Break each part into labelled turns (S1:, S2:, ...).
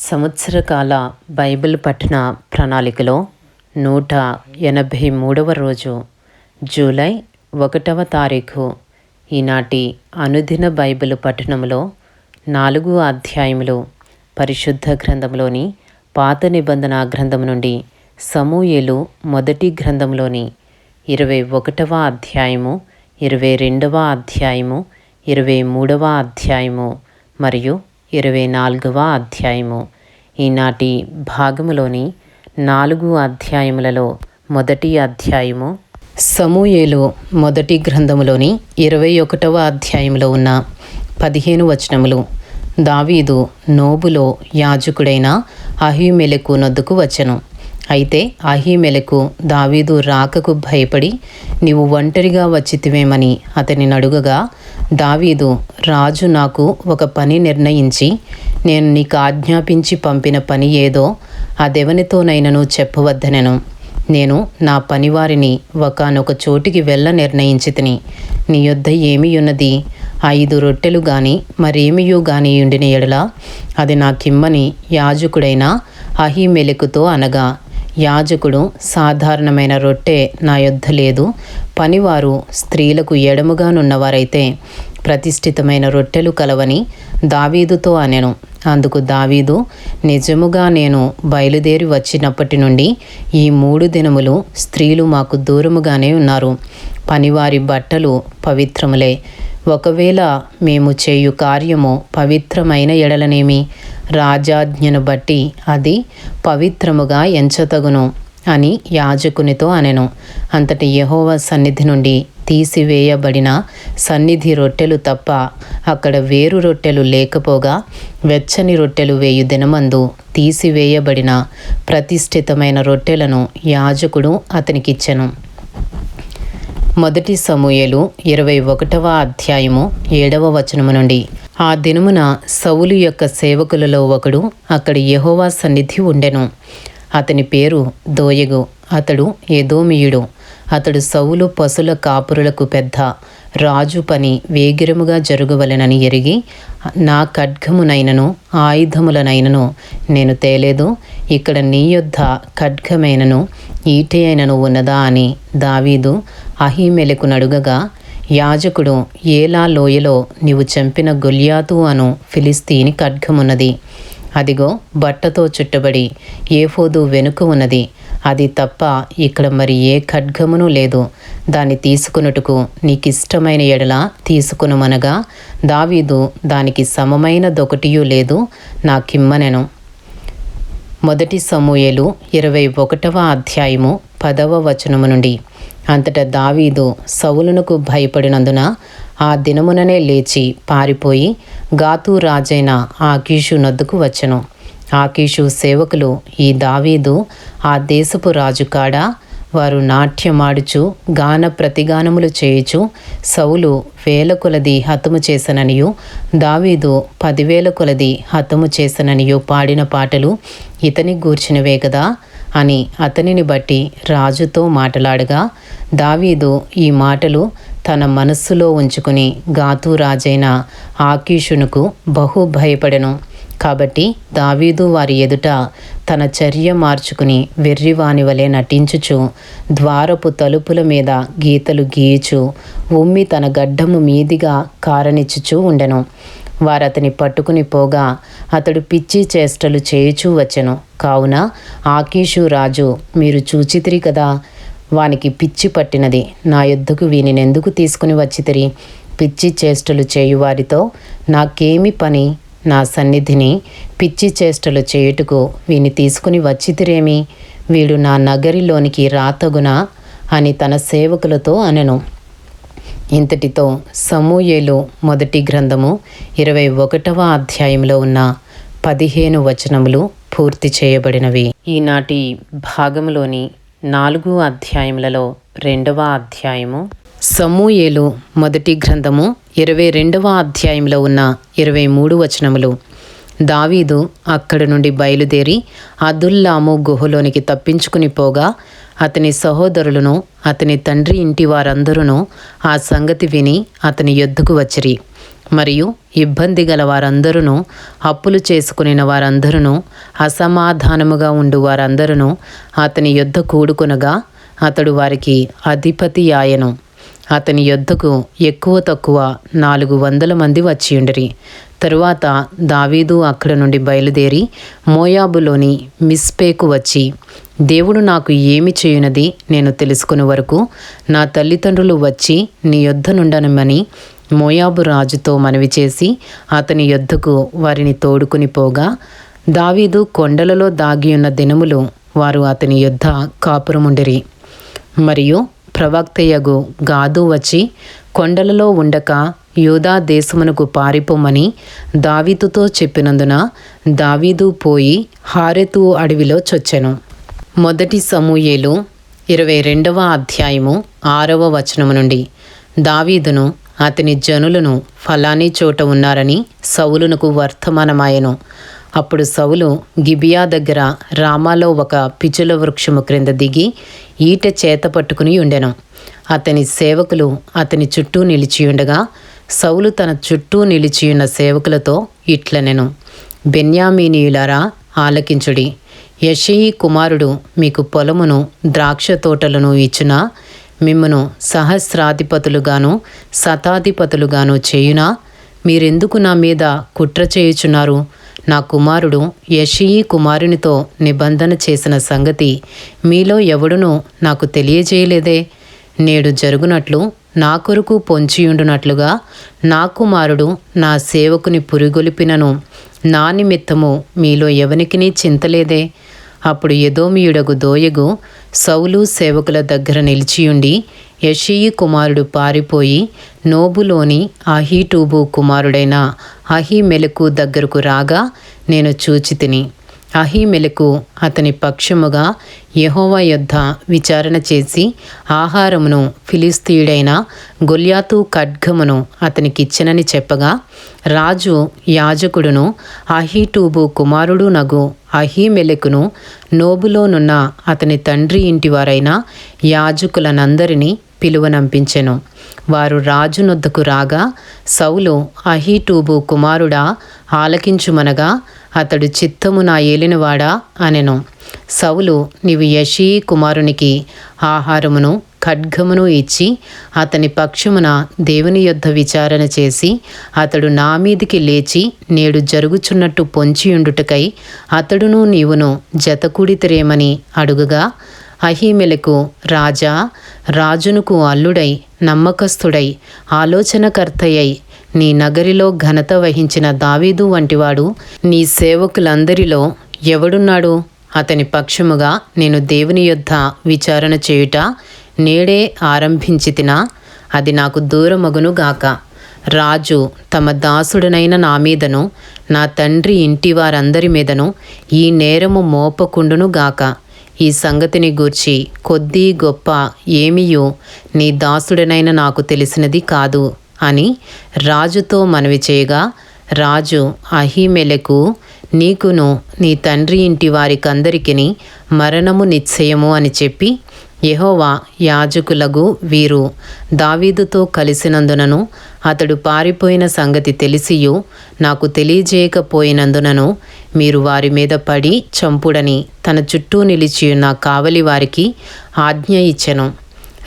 S1: సంవత్సరకాల Bible పఠన ప్రణాళికలో 183వ రోజు జూలై 1వ తారీఖు. ఈనాటి అనుదిన బైబిల్ పఠనంలో 4 అధ్యాయములు పరిశుద్ధ గ్రంథంలోని పాత నిబంధన గ్రంథం నుండి సమూయేలు మొదటి గ్రంథంలోని 21వ అధ్యాయము, 22వ అధ్యాయము, 23వ అధ్యాయము మరియు 24వ అధ్యాయము. ఈనాటి భాగములోని 4 అధ్యాయములలో మొదటి అధ్యాయము సమూయేలు మొదటి గ్రంథములోని 21వ అధ్యాయంలో ఉన్న 15 వచనములు. దావీదు నోబులో యాజకుడైన అహీమెలెకు నొద్దకు వచ్చెను. అయితే అహీమెలెకు దావీదు రాకకు భయపడి, నీవు ఒంటరిగా వచ్చితివేమని అతని అడుగగా, దావీదు, రాజు నాకు ఒక పని నిర్ణయించి, నేను నీకు ఆజ్ఞాపించి పంపిన పని ఏదో అదెవనితోనైనను చెప్పవద్దనెను. నేను నా పనివారిని ఒకానొక చోటికి వెళ్ళ నిర్ణయించితిని. నీ యొద్ద ఏమియున్నది? 5 రొట్టెలు గాని మరేమియూ గాని ఉండిన ఎడల అది నాకిమ్మని యాజకుడైన అహీమెలెకుతో అనగా, యాజకుడు, సాధారణమైన రొట్టె నా యొద్ద లేదు, పనివారు స్త్రీలకు ఎడముగానున్నవారైతే ప్రతిష్ఠితమైన రొట్టెలు కలవని దావీదుతో అనెను. అందుకు దావీదు, నిజముగా నేను బయలుదేరి వచ్చినప్పటి నుండి ఈ 3 దినములు స్త్రీలు మాకు దూరముగానే ఉన్నారు. పనివారి బట్టలు పవిత్రములే. ఒకవేళ మేము చేయు కార్యము పవిత్రమైన ఎడలనేమి, రాజాజ్ఞను బట్టి అది పవిత్రముగా ఎంచతగును అని యాజకునితో అనెను. అంతటి యెహోవా సన్నిధి నుండి తీసివేయబడిన సన్నిధి రొట్టెలు తప్ప అక్కడ వేరు రొట్టెలు లేకపోగా, వెచ్చని రొట్టెలు వేయు దినమందు తీసివేయబడిన ప్రతిష్ఠితమైన రొట్టెలను యాజకుడు అతనికిచ్చెను. మొదటి సమూయేలు 21వ అధ్యాయము 7వ వచనము నుండి. ఆ దినమున సౌలు యొక్క సేవకులలో ఒకడు అక్కడి యెహోవా సన్నిధి ఉండెను. అతని పేరు దోయగు. అతడు ఎదోమీయుడు. అతడు సౌలు పశుల కాపురులకు పెద్ద. రాజు పని వేగిరముగా జరుగువలెనని ఎరిగి, నా ఖడ్గమునైనను ఆయుధములనైనను నేను తేలేదు, ఇక్కడ నీ యొద్ద ఖడ్గమైనను ఈటె అయినను ఉన్నదా అని దావీదు అహీమెలెకు నడుగగా, యాజకుడు, ఏలా లోయలో నీవు చంపిన గొల్యాతు అను ఫిలిస్తీని ఖడ్గమున్నది. అదిగో బట్టతో చుట్టబడి ఏఫోదు వెనుక ఉన్నది. అది తప్ప ఇక్కడ మరి ఏ ఖడ్గమును లేదు. దాన్ని తీసుకున్నట్టుకు నీకిష్టమైన ఎడల తీసుకునమనగా, దావీదు, దానికి సమమైన దొకటియూ లేదు, నాకిమ్మనెను. మొదటి సమూయేలు 21వ అధ్యాయము 10వ వచనము నుండి. అంతటా దావీదు సౌలునకు భయపడినందున ఆ దినముననే లేచి పారిపోయి గాతు రాజైన ఆకీషు నొద్దకు వచ్చెను. ఆకీషు సేవకులు, ఈ దావీదు ఆ దేశపు రాజు కాడా? వారు నాట్యమాడుచు గాన ప్రతిగానములు చేయుచు సౌలు 1000 కొలది హతము చేసననియు, దావీదు 10,000 కొలది హతము చేసననియు పాడిన పాటలు ఇతని గూర్చినవే కదా అని అతనిని బట్టి రాజుతో మాటలాడగా, దావీదు ఈ మాటలు తన మనస్సులో ఉంచుకుని గాతు రాజైన ఆకీషునకు బహు భయపడెను. కాబట్టి దావీదు వారి ఎదుట తన చర్య మార్చుకుని వెర్రివాని వలె నటించుచు ద్వారపు తలుపుల మీద గీతలు గీయుచు ఉమ్మి తన గడ్డము మీదిగా కారనిచ్చుచూ ఉండెను. వారతని పట్టుకుని పోగా అతడు పిచ్చి చేష్టలు చేయుచూ వచ్చెను. కావున ఆకీషు రాజు, మీరు చూచితిరి కదా, వానికి పిచ్చి పట్టినది. నా యొద్దకు వీనినెందుకు తీసుకుని వచ్చితిరి? పిచ్చి చేష్టలు చేయువారితో నాకేమి పని? నా సన్నిధిని పిచ్చి చేష్టలు చేయుటకు వీని తీసుకుని వచ్చితిరేమి? వీడు నా నగరిలోనికి రాతగునా అని తన సేవకులతో అనెను. ఇంతటితో సమూయేలు మొదటి గ్రంథము 21వ అధ్యాయంలో ఉన్న 15 వచనములు పూర్తి చేయబడినవి. ఈనాటి భాగములోని 4 అధ్యాయములలో 2వ అధ్యాయము సమూయేలు మొదటి గ్రంథము 22వ అధ్యాయంలో ఉన్న 23 వచనములు. దావీదు అక్కడి నుండి బయలుదేరి అదుల్లాము గుహలోనికి తప్పించుకుని పోగా, అతని సహోదరులను అతని తండ్రి ఇంటి వారందరూ ఆ సంగతి విని అతని యొద్దకు వచ్చిరి. మరియు ఇబ్బంది గల వారందరూ, అప్పులు చేసుకునిన వారందరూ, అసమాధానముగా ఉండు వారందరూ అతని యొద్ద కూడుకొనగా అతడు వారికి అధిపతి ఆయను. అతని యొద్దకు ఎక్కువ తక్కువ 400 మంది వచ్చియుండిరి. తరువాత దావీదు అక్కడ నుండి బయలుదేరి మోయాబులోని మిస్పేకు వచ్చి, దేవుడు నాకు ఏమి చేయునది నేను తెలుసుకునే వరకు నా తల్లిదండ్రులు వచ్చి నీ యొద్ద నుండనమని మోయాబు రాజుతో మనవి చేసి అతని యొద్దకు వారిని తోడుకుని పోగా, దావీదు కొండలలో దాగియున్న దినములు వారు అతని యొద్ద కాపురముండిరి. మరియు ప్రవక్తయగు గాదు వచ్చి కొండలలో ఉండక యూదా దేశమునకు పారిపోమని దావీదుతో చెప్పినందున దావీదు పోయి హారెతు అడవిలో చొచ్చెను. 1 సమూయేలు 22వ అధ్యాయము 6వ వచనము నుండి. దావీదును అతని జనులను ఫలాని చోట ఉన్నారని సౌలునకు వర్తమానమాయెను. అప్పుడు సౌలు గిబియా దగ్గర రామాలో ఒక పిచుల వృక్షము క్రింద దిగి ఈట చేత పట్టుకుని ఉండెను. అతని సేవకులు అతని చుట్టూ నిలిచియుండగా సౌలు తన చుట్టూ నిలిచియున్న సేవకులతో ఇట్లనెను, బెన్యామీనీయులారా ఆలకించుడి. యెషయి కుమారుడు మీకు పొలమును ద్రాక్ష తోటలను ఇచ్చునా? మిమ్మును సహస్రాధిపతులుగాను శతాధిపతులుగాను చేయునా? మీరెందుకు నా మీద కుట్ర చేయుచున్నారు? నా కుమారుడు యెషయి కుమారునితో నిబంధన చేసిన సంగతి మీలో ఎవడునూ నాకు తెలియజేయలేదే? నేడు జరుగునట్లు నా కొరకు పొంచియుండునట్లుగా నా కుమారుడు నా సేవకుని పురిగొలిపినను నా నిమిత్తము మీలో ఎవనికినీ చింతలేదే? అప్పుడు ఎదోమీయుడగు దోయగు సౌలు సేవకుల దగ్గర నిలిచియుండి యెషయి కుమారుడు పారిపోయి నోబులోని అహీటూబు కుమారుడైన అహీమెలెకు దగ్గరకు రాగా నేను చూచితిని. అహీమెలెకు అతని పక్షముగా యెహోవా యొద్ద విచారణ చేసి ఆహారమును ఫిలిస్తీయుడైన గొల్యాతు ఖడ్గమును అతనికిచ్చెనని చెప్పగా, రాజు యాజకుడును అహీటూబు కుమారుడు నగు అహీమెలెకును నోబులోనున్న అతని తండ్రి ఇంటివారైన యాజకులనందరినీ పిలువనంపించెను. వారు రాజు నొద్దకు రాగా సౌలు అహీటూబు కుమారుడా ఆలకించుమనగా అతడు చిత్తము నా ఏలినవాడా అనెను. సౌలు, నీవు యెషయి కుమారునికి ఆహారమును ఖడ్గమును ఇచ్చి అతని పక్షమున దేవుని యొద్ద విచారణ చేసి అతడు నా మీదికి లేచి నేడు జరుగుచున్నట్టు పొంచియుండుటకై అతడును నీవును జతకూడితిరేమని అడుగగా, అహీమెలెకు, రాజా, రాజునకు అల్లుడై నమ్మకస్తుడై ఆలోచనకర్తయై నీ నగరిలో ఘనత వహించిన దావీదు వంటివాడు నీ సేవకులందరిలో ఎవడున్నాడు? అతని పక్షముగా నేను దేవుని యొద్ద విచారణ చేయుట నేడే ఆరంభించితినా? అది నాకు దూరమగును గాక. రాజు తమ దాసుడనైన నా మీదను నా తండ్రి ఇంటి వారందరి మీదను ఈ నేరము మోపకుండును గాక. ఈ సంగతిని గూర్చి కొద్ది గొప్ప ఏమియో నీ దాసుడనైన నాకు తెలిసినది కాదు అని రాజుతో మనవి చేయగా, రాజు అహీమెలెకు, నీకును నీ తండ్రి ఇంటి వారికందరికిని మరణము నిశ్చయము అని చెప్పి, యెహోవా యాజకులగు వీరు దావీదుతో కలిసినందునను అతడు పారిపోయిన సంగతి తెలిసియు నాకు తెలియజేయకపోయినందునను మీరు వారి మీద పడి చంపుడని తన చుట్టూ నిలిచియున్న కావలి వారికి ఆజ్ఞ ఇచ్చెను.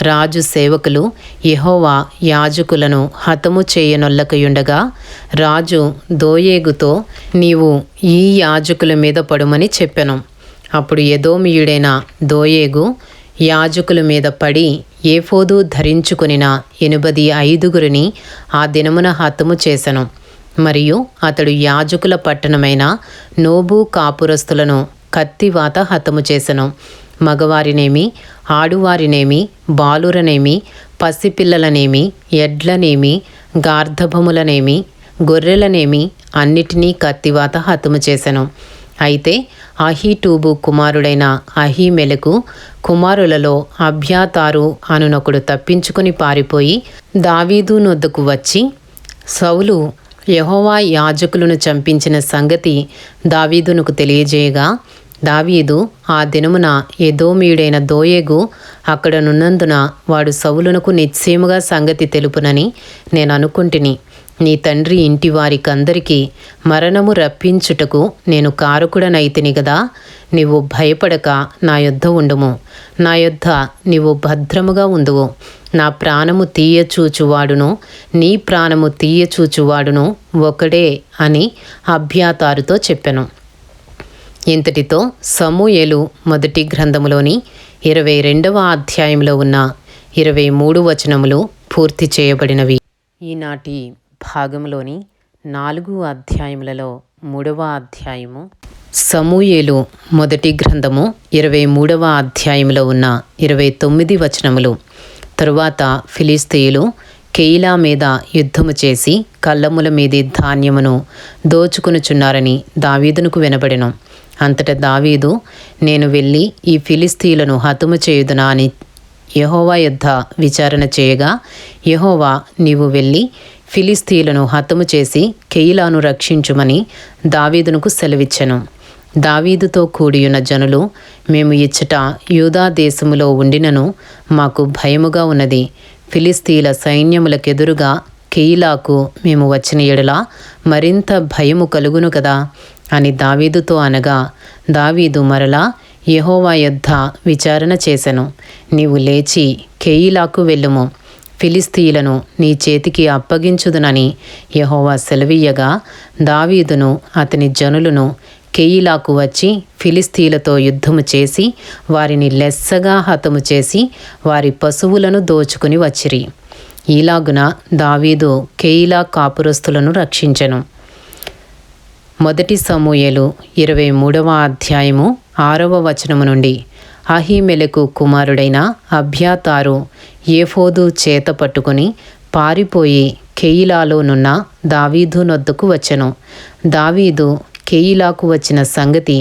S1: రాజు సేవకులు యెహోవా యాజకులను హతము చేయనొల్లకయుండగా రాజు దోయేగుతో, నీవు ఈ యాజకుల మీద పడుమని చెప్పెను. అప్పుడు ఎదోమీయుడైన దోయేగు యాజకుల మీద పడి ఏఫోదు ధరించుకొనిన 85 ఆ దినమున హతము చేసెను. మరియు అతడు యాజకుల పట్టణమైన నోబు కాపురస్తులను కత్తివాత హతము చేసెను. మగవారినేమి, ఆడువారినేమి, బాలురనేమి, పసిపిల్లలనేమి, ఎడ్లనేమి, గార్ధబములనేమి, గొర్రెలనేమి అన్నిటినీ కత్తివాత హతము చేసెను. అయితే అహీటూబు కుమారుడైన అహీమెలెకు కుమారులలో అబ్యాతారు అనునొకడు తప్పించుకుని పారిపోయి దావీదు నొద్దకు వచ్చి, సౌలు యెహోవా యాజకులను చంపించిన సంగతి దావీదునకు తెలియజేయగా, దావీదు ఆ దినమున ఎదోమీయుడైన దోయేగు అక్కడనున్నందున వాడు సౌలునకు నిశ్చయముగా సంగతి తెలుపునని నేను అనుకుంటుని. నీ తండ్రి ఇంటి వారికందరికీ మరణము రప్పించుటకు నేను కారకుడనైతిని గదా. నీవు భయపడక నా యొద్ద ఉండుము. నా యొద్ద నీవు భద్రముగా ఉండువు. నా ప్రాణము తీయచూచువాడును నీ ప్రాణము తీయచూచువాడును ఒకడే అని అబ్యాతారుతో చెప్పెను. ఇంతటితో సమూయేలు మొదటి గ్రంథములోని 22వ అధ్యాయంలో ఉన్న 23 వచనములు పూర్తి చేయబడినవి. ఈనాటి భాగంలోని 4 అధ్యాయములలో 3వ అధ్యాయము సమూయేలు మొదటి గ్రంథము 23వ అధ్యాయంలో ఉన్న 29 వచనములు. తరువాత ఫిలిష్తీయులు కెయిలా మీద యుద్ధము చేసి కళ్ళముల మీది ధాన్యమును దోచుకొనుచున్నారని దావీదునకు వినబడెను. అంతటా దావీదు, నేను వెళ్ళి ఈ ఫిలిష్తీయులను హతము చేయుదునా అని యెహోవా యొద్ద విచారణ చేయగా, యెహోవా, నీవు వెళ్ళి ఫిలిష్తీయులను హతము చేసి కెయిలాను రక్షించుమని దావీదునకు సెలవిచ్చెను. దావీదుతో కూడియున్న జనులు, మేము ఇచ్చట యూదా దేశములో ఉండినను మాకు భయముగా ఉన్నది. ఫిలిష్తీయుల సైన్యములకెదురుగా కెయిలాకు మేము వచ్చిన ఎడల మరింత భయము కలుగును కదా అని దావీదుతో అనగా, దావీదు మరలా యెహోవా యొద్ద విచారణ చేసెను. నీవు లేచి కెయిలాకు వెళ్ళుము, ఫిలిష్తీయులను నీ చేతికి అప్పగించుదునని యెహోవా సెలవీయగా, దావీదును అతని జనులను కెయిలాకు వచ్చి ఫిలిష్తీయులతో యుద్ధము చేసి వారిని లెస్సగా హతము చేసి వారి పశువులను దోచుకుని వచ్చిరి. ఈలాగున దావీదు కెయిలా కాపురస్తులను రక్షించెను. మొదటి సమూయేలు 23వ అధ్యాయము 6వ వచనము నుండి. అహీమెలెకు కుమారుడైన అబ్యాతారు ఏఫోదు చేత పట్టుకుని పారిపోయి కెయిలాలోనున్న దావీదు నొద్దకు వచ్చెను. దావీదు కెయిలాకు వచ్చిన సంగతి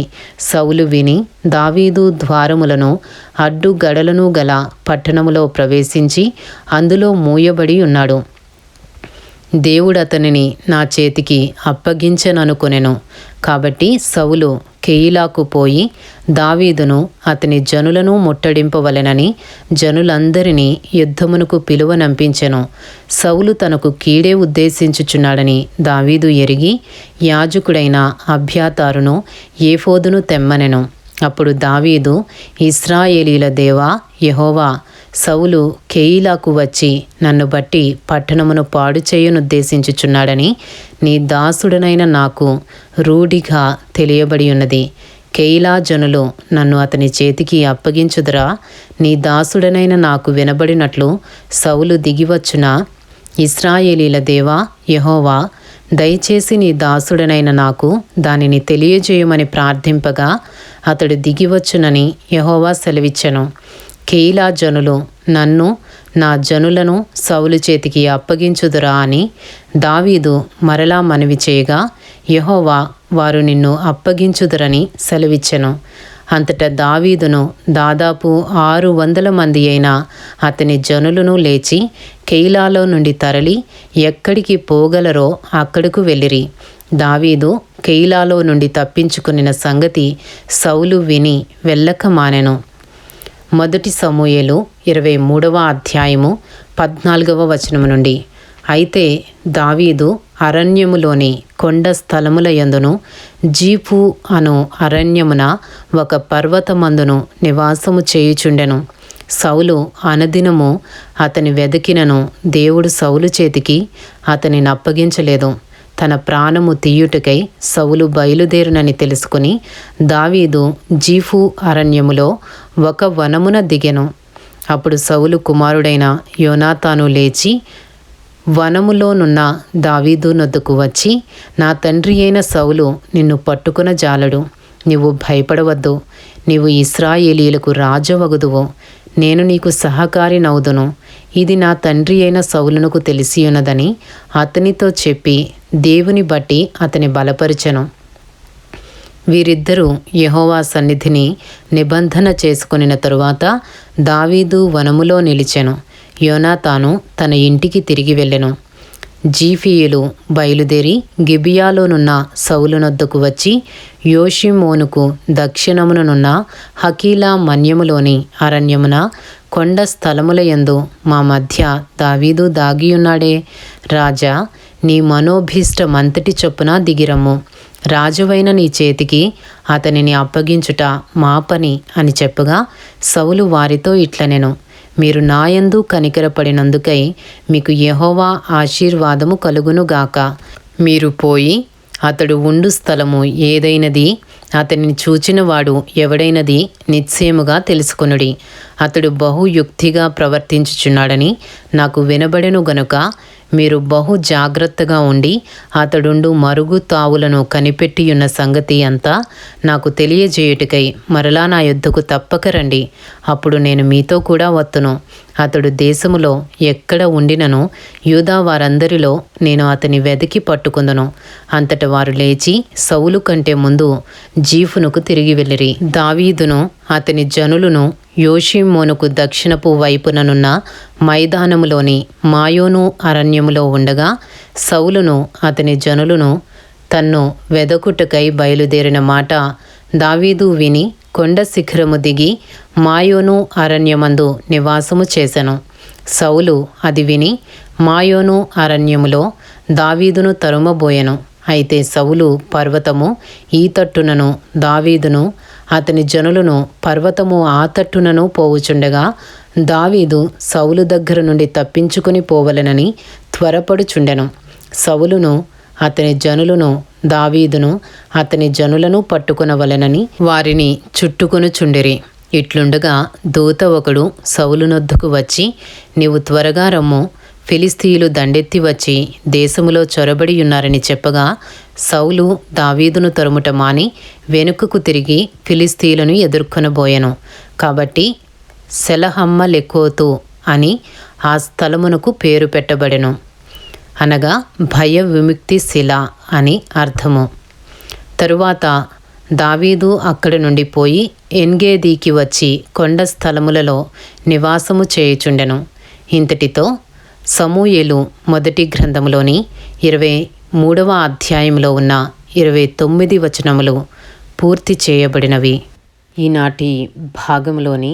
S1: సౌలు విని దావీదు ద్వారములను అడ్డుగడలను గల పట్టణములో ప్రవేశించి అందులో మూయబడి ఉన్నాడు. దేవుడు అతనిని నా చేతికి అప్పగించననుకొనెను. కాబట్టి సౌలు కెయిలాకు పోయి దావీదును అతని జనులను ముట్టడింపవలెనని జనులందరినీ యుద్ధమునకు పిలువనంపించెను. సౌలు తనకు కీడే ఉద్దేశించుచున్నాడని దావీదు ఎరిగి యాజకుడైన అబ్యాతారును ఏఫోదును తెమ్మనెను. అప్పుడు దావీదు, ఇశ్రాయేలీల దేవా యెహోవా, సౌలు కెయిలాకు వచ్చి నన్ను బట్టి పట్టణమును పాడు చేయనుద్దేశించుచున్నాడని నీ దాసుడనైన నాకు రూఢిగా తెలియబడి ఉన్నది. కెయిలా జనులు నన్ను అతని చేతికి అప్పగించుదురా? నీ దాసుడనైన నాకు వినబడినట్లు సౌలు దిగివచ్చునా? ఇశ్రాయేలీల దేవా యెహోవా, దయచేసి నీ దాసుడనైన నాకు దానిని తెలియజేయమని ప్రార్థింపగా అతడు దిగివచ్చునని యెహోవా సెలవిచ్చెను. కెయిలా జనులు నన్ను నా జనులను సౌలు చేతికి అప్పగించుదురా అని దావీదు మరలా మనవి చేయగా, యెహోవా, వారు నిన్ను అప్పగించుదురని సెలవిచ్చెను. అంతటా దావీదును దాదాపు 600 మంది అయిన అతని జనులను లేచి కెయిలాలో నుండి తరలి ఎక్కడికి పోగలరో అక్కడకు వెళ్ళిరి. దావీదు కెయిలాలో నుండి తప్పించుకునిన సంగతి సౌలు విని వెళ్ళక మానెను. మొదటి సమూయేలు 23వ అధ్యాయము 14వ వచనము నుండి. అయితే దావీదు అరణ్యములోని కొండ స్థలముల యందును జీఫు అను అరణ్యమున ఒక పర్వతమందును నివాసము చేయుచుండెను. సౌలు అనదినము అతని వెదకినను దేవుడు సౌలు చేతికి అతనిని అప్పగించలేదు. తన ప్రాణము తీయుటకై సౌలు బయలుదేరునని తెలుసుకుని దావీదు జీఫు అరణ్యములో ఒక వనమున దిగెను. అప్పుడు సౌలు కుమారుడైన యోనాతాను లేచి వనములోనున్న దావీదు నొద్దకు వచ్చి, నా తండ్రి అయిన సౌలు నిన్ను పట్టుకున జాలడు. నీవు భయపడవద్దు. నీవు ఇశ్రాయేలీయులకు రాజవగుదువు. నేను నీకు సహకారినవుదును. ఇది నా తండ్రి అయిన సౌలునకు తెలిసియున్నదని అతనితో చెప్పి దేవుని బట్టి అతని బలపరిచెను. వీరిద్దరూ యెహోవా సన్నిధిని నిబంధన చేసుకొనిన తరువాత దావీదు వనములో నిలిచెను. యోనాతాను తన ఇంటికి తిరిగి వెళ్ళెను. జీఫీయులు బయలుదేరి గిబియాలోనున్న సౌలునొద్దకు వచ్చి యోషిమోనుకు దక్షిణముననున్న హకీలా మన్యములోని అరణ్యమున కొండ స్థలముల యందు మా మధ్య దావీదు దాగియున్నాడే. రాజా, నీ మనోభీష్టమంతటి చొప్పున దిగిరమ్ము. రాజువైన నీ చేతికి అతనిని అప్పగించుట మా పని అని చెప్పగా సౌలు వారితో ఇట్లనెను, మీరు నాయందు కనికరపడినందుకై మీకు యెహోవా ఆశీర్వాదము కలుగునుగాక. మీరు పోయి అతడు ఉండు స్థలము ఏదైనది, అతనిని చూచినవాడు ఎవడైనది నిశ్చయముగా తెలుసుకొనుడి. అతడు బహుయుక్తిగా ప్రవర్తించుచున్నాడని నాకు వినబడెను గనుక మీరు బహు జాగ్రత్తగా ఉండి అతడుండు మరుగు తావులను కనిపెట్టియున్న సంగతి అంతా నాకు తెలియజేయుటకై మరలా నా యొద్దకు తప్పక రండి. అప్పుడు నేను మీతో కూడా వత్తును. అతడు దేశములో ఎక్కడ ఉండినను యూదా వారందరిలో నేను అతని వెదికి పట్టుకుందును. అంతట వారు లేచి సౌలు కంటే ముందు జీఫునుకు తిరిగి వెళ్ళిరి. దావీదును అతని జనులను యోషీమోనుకు దక్షిణపు వైపుననున్న మైదానములోని మాయోను అరణ్యములో ఉండగా సౌలును అతని జనులను తన్ను వెదకుటకై బయలుదేరిన మాట దావీదు విని కొండ శిఖరము దిగి మాయోను అరణ్యమందు నివాసము చేసెను. సౌలు అది విని మాయోను అరణ్యములో దావీదును తరుమబోయెను. అయితే సౌలు పర్వతము ఈ తట్టునను దావీదును అతని జనులను పర్వతము ఆ తట్టునను పోవుచుండగా దావీదు సౌలు దగ్గర నుండి తప్పించుకుని పోవలెనని త్వరపడుచుండెను. సౌలును అతని జనులను దావీదును అతని జనులను పట్టుకొనవలెనని వారిని చుట్టుకొనుచుండిరి. ఇట్లుండగా దూత ఒకడు సౌలునొద్దకు వచ్చి, నీవు త్వరగా రమ్ము, ఫిలిస్తీయులు దండెత్తి వచ్చి దేశములో చొరబడి ఉన్నారని చెప్పగా సౌలు దావీదును తరుముట మాని వెనుకకు తిరిగి ఫిలిస్తీయులను ఎదుర్కొనబోయెను. కాబట్టి సెలహమ్మలెకోతు అని ఆ స్థలమునకు పేరు పెట్టబడెను, అనగా భయ విముక్తి శిల అని అర్థము. తరువాత దావీదు అక్కడి నుండి పోయి ఎన్గేదీకి వచ్చి కొండ స్థలములలో నివాసము చేయుచుండెను. ఇంతటితో సమూయేలు మొదటి గ్రంథములోని 23వ అధ్యాయంలో ఉన్న 29 వచనములు పూర్తి చేయబడినవి. ఈనాటి భాగంలోని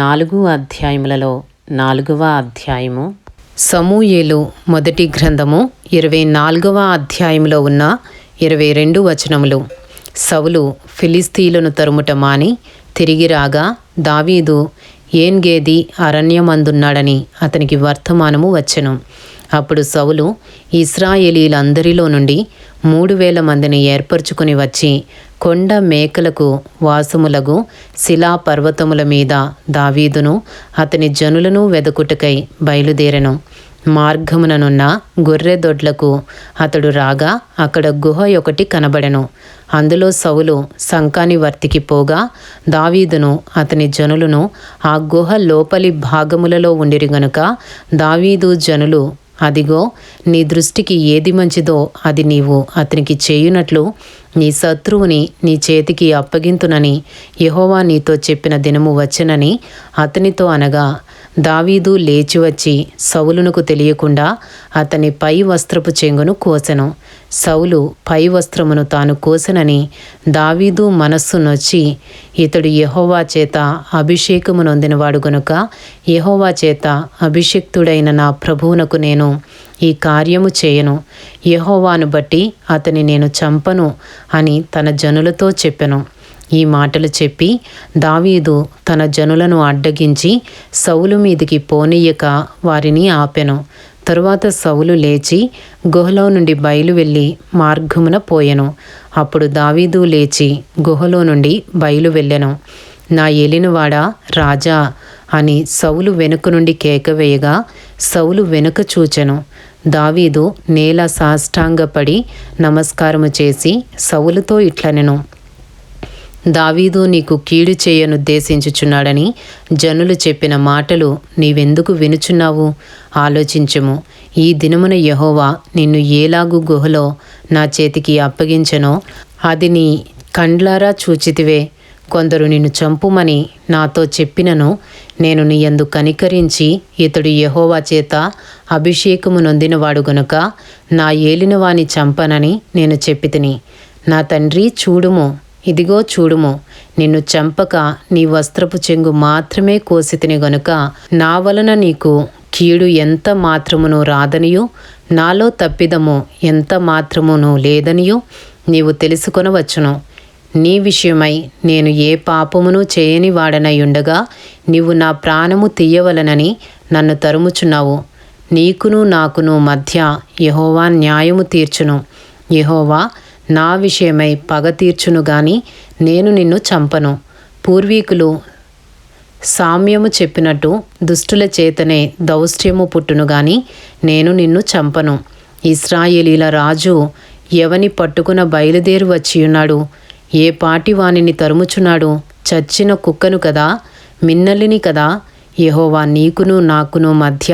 S1: 4 అధ్యాయములలో 4వ అధ్యాయము. సమూయేలు మొదటి గ్రంథము 24వ అధ్యాయంలో ఉన్న 22 వచనములు. సౌలు ఫిలిస్తీయులను తరుముట మాని తిరిగి రాగా దావీదు ఏన్గేది అరణ్యమందున్నాడని అతనికి వర్తమానము వచ్చెను. అప్పుడు సౌలు ఇశ్రాయేలీలందరిలో నుండి 3000 మందిని ఏర్పరచుకుని వచ్చి కొండ మేకలకు వాసములగు శిలా పర్వతముల మీద దావీదును అతని జనులను వెదకుటకై బయలుదేరెను. మార్గముననున్న గొర్రెదొడ్లకు అతడు రాగా అక్కడ గుహ ఒకటి కనబడెను. అందులో సౌలు సంకాని వర్తికి పోగా దావీదును అతని జనులను ఆ గుహ లోపలి భాగములలో ఉండిరి గనుక దావీదు జనులు, అదిగో నీ దృష్టికి ఏది మంచిదో అది నీవు అతనికి చేయునట్లు నీ శత్రువుని నీ చేతికి అప్పగింతునని యెహోవా నీతో చెప్పిన దినము వచ్చెనని అతనితో అనగా దావీదు లేచి వచ్చి సౌలునకు తెలియకుండా అతని పై వస్త్రపు చెంగును కోసెను. సౌలు పై వస్త్రమును తాను కోసెనని దావీదు మనస్సు నొచ్చి, ఇతడు యెహోవా చేత అభిషేకము నొందినవాడు గనుక యెహోవా చేత అభిషిక్తుడైన నా ప్రభువునకు నేను ఈ కార్యము చేయను, యెహోవాను బట్టి అతని నేను చంపను అని తన జనులతో చెప్పెను. ఈ మాటలు చెప్పి దావీదు తన జనులను అడ్డగించి సౌలు మీదికి పోనీయక వారిని ఆపెను. తరువాత సౌలు లేచి గుహలో నుండి బయలు వెళ్ళి మార్గమున పోయెను. అప్పుడు దావీదు లేచి గుహలో నుండి బయలు వెళ్ళెను. నా ఏలినవాడా రాజా అని సౌలు వెనుక నుండి కేక వేయగా సౌలు వెనుక చూచెను. దావీదు నేల సాష్టాంగపడి నమస్కారము చేసి సౌలుతో ఇట్లనెను, దావీదు నీకు కీడు చేయనుద్దేశించుచున్నాడని జనులు చెప్పిన మాటలు నీవెందుకు వినుచున్నావు? ఆలోచించుము. ఈ దినమున యెహోవా నిన్ను ఏలాగు గుహలో నా చేతికి అప్పగించెనో అది నీ కండ్లారా చూచితివే. కొందరు నిన్ను చంపుమని నాతో చెప్పినను నేను నీ యందు కనికరించి ఇతడు యెహోవా చేత అభిషేకము నొందినవాడు గనుక నా ఏలినవాని చంపనని నేను చెప్పితిని. నా తండ్రి చూడుము, ఇదిగో చూడుము, నిన్ను చంపక నీ వస్త్రపు చెంగు మాత్రమే కోసితిని గనుక నా వలన నీకు కీడు ఎంత మాత్రమును రాదనియు నాలో తప్పిదము ఎంత మాత్రమును లేదనియు నీవు తెలుసుకొనవచ్చును. నీ విషయమై నేను ఏ పాపమును చేయని వాడనై ఉండగా నీవు నా ప్రాణము తీయవలనని నన్ను తరుముచున్నావు. నీకును నాకును మధ్య యెహోవా న్యాయము తీర్చును. యెహోవా నా విషయమై పగ తీర్చును గాని నేను నిన్ను చంపను. పూర్వీకులు సామ్యము చెప్పినట్టు దుష్టుల చేతనే దౌష్ట్యము పుట్టును గాని నేను నిన్ను చంపను. ఇశ్రాయేలీల రాజు ఎవని పట్టుకున బయలుదేరి వచ్చియున్నాడు? ఏ పాటి వానిని తరుముచున్నాడు? చచ్చిన కుక్కను కదా, మిన్నలిని కదా. యెహోవా నీకును నాకును మధ్య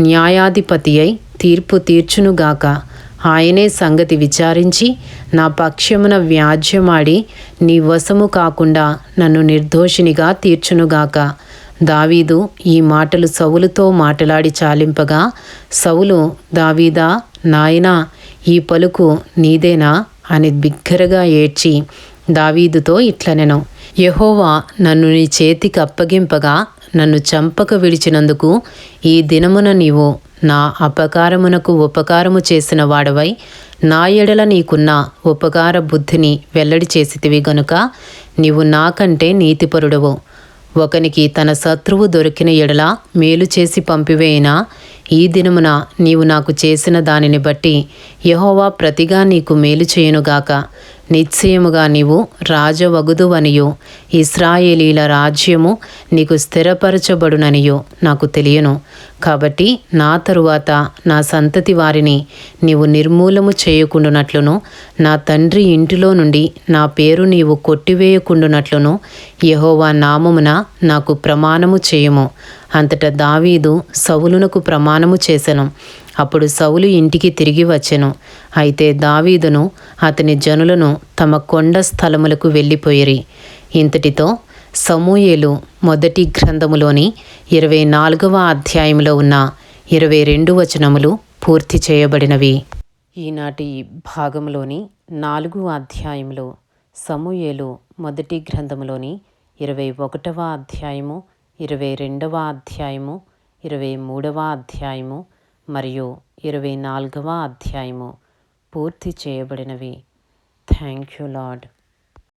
S1: న్యాయాధిపతి అయి తీర్పు తీర్చునుగాక. ఆయనే సంగతి విచారించి నా పక్షమున వ్యాజ్యమాడి నీ వశము కాకుండా నన్ను నిర్దోషినిగా తీర్చునుగాక. దావీదు ఈ మాటలు సౌలుతో మాటలాడి చాలింపగా సౌలు, దావీదా నాయనా, ఈ పలుకు నీదేనా అని బిగ్గరగా ఏడ్చి దావీదుతో ఇట్లనెను, యెహోవా నన్ను నీ చేతికి అప్పగింపగా నన్ను చంపక విడిచినందుకు ఈ దినమున నీవు నా అపకారమునకు ఉపకారము చేసిన వాడవై నా ఎడల నీకున్న ఉపకార బుద్ధిని వెల్లడి చేసితివి గనుక నీవు నాకంటే నీతిపరుడవు. ఒకనికి తన శత్రువు దొరికిన ఎడల మేలు చేసి పంపివేయినా ఈ దినమున నీవు నాకు చేసిన దానిని బట్టి యెహోవా ప్రతిగా నీకు మేలు చేయునుగాక. నిశ్చయముగా నీవు రాజవగుదువనియు ఇశ్రాయేలీల రాజ్యము నీకు స్థిరపరచబడుననియు నాకు తెలియను. కాబట్టి నా తరువాత నా సంతతి వారిని నీవు నిర్మూలము చేయకుండునట్లును నా తండ్రి ఇంటిలో నుండి నా పేరు నీవు కొట్టివేయకుండునట్లును యెహోవా నామమున నాకు ప్రమాణము చేయుము. అంతటా దావీదు సౌలునకు ప్రమాణము చేసెను. అప్పుడు సౌలు ఇంటికి తిరిగి వచ్చెను. అయితే దావీదును అతని జనులను తమ కొండ స్థలములకు వెళ్ళిపోయిరి. ఇంతటితో సమూయేలు మొదటి గ్రంథములోని 24వ అధ్యాయంలో ఉన్న 22 వచనములు పూర్తి చేయబడినవి. ఈనాటి భాగంలోని 4 అధ్యాయములు సమూయేలు మొదటి గ్రంథములోని 21వ అధ్యాయము, 22వ అధ్యాయము, 23వ అధ్యాయము మరియు 24వ అధ్యాయము పూర్తి చేయబడినవి. Thank you lord.